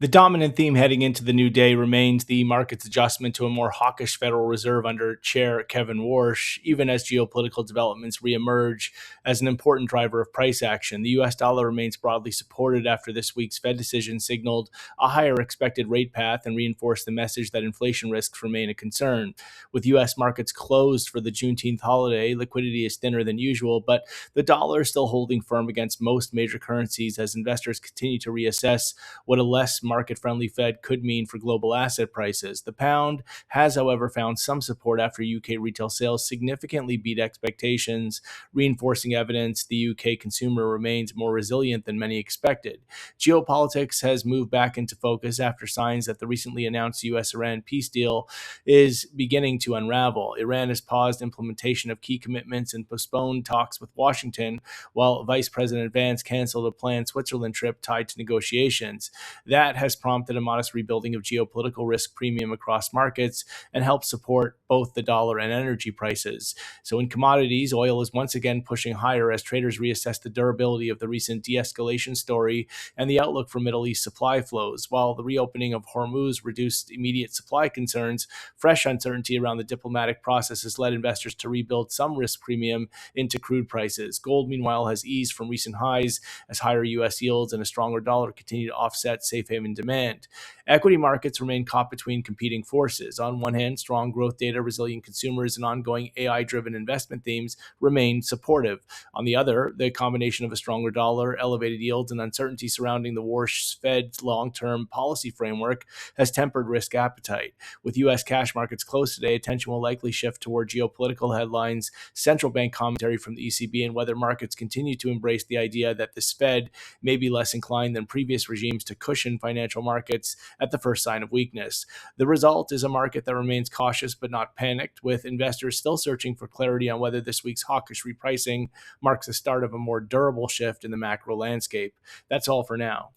The dominant theme heading into the new day remains the market's adjustment to a more hawkish Federal Reserve under Chair Kevin Warsh, even as geopolitical developments reemerge as an important driver of price action. The U.S. dollar remains broadly supported after this week's Fed decision signaled a higher expected rate path and reinforced the message that inflation risks remain a concern. With U.S. markets closed for the Juneteenth holiday, liquidity is thinner than usual, but the dollar is still holding firm against most major currencies as investors continue to reassess what a less market friendly Fed could mean for global asset prices. The pound has, however, found some support after UK retail sales significantly beat expectations, reinforcing evidence the UK consumer remains more resilient than many expected. Geopolitics has moved back into focus after signs that the recently announced U.S. Iran peace deal is beginning to unravel. Iran has paused implementation of key commitments and postponed talks with Washington, while Vice President Vance canceled a planned Switzerland trip tied to negotiations. That has prompted a modest rebuilding of geopolitical risk premium across markets and helped support both the dollar and energy prices. So, in commodities, oil is once again pushing higher as traders reassess the durability of the recent de escalation story and the outlook for Middle East supply flows. While the reopening of Hormuz reduced immediate supply concerns, fresh uncertainty around the diplomatic process has led investors to rebuild some risk premium into crude prices. Gold, meanwhile, has eased from recent highs as higher U.S. yields and a stronger dollar continue to offset safe haven demand. Equity markets remain caught between competing forces. On one hand, strong growth data, resilient consumers, and ongoing AI driven investment themes remain supportive. On the other, the combination of a stronger dollar, elevated yields, and uncertainty surrounding the Warsh Fed's long term policy framework has tempered risk appetite. With U.S. cash markets closed today, attention will likely shift toward geopolitical headlines, central bank commentary from the ECB, and whether markets continue to embrace the idea that this Fed may be less inclined than previous regimes to cushion financial markets at the first sign of weakness. The result is a market that remains cautious but not panicked, with investors still searching for clarity on whether this week's hawkish repricing marks the start of a more durable shift in the macro landscape. That's all for now.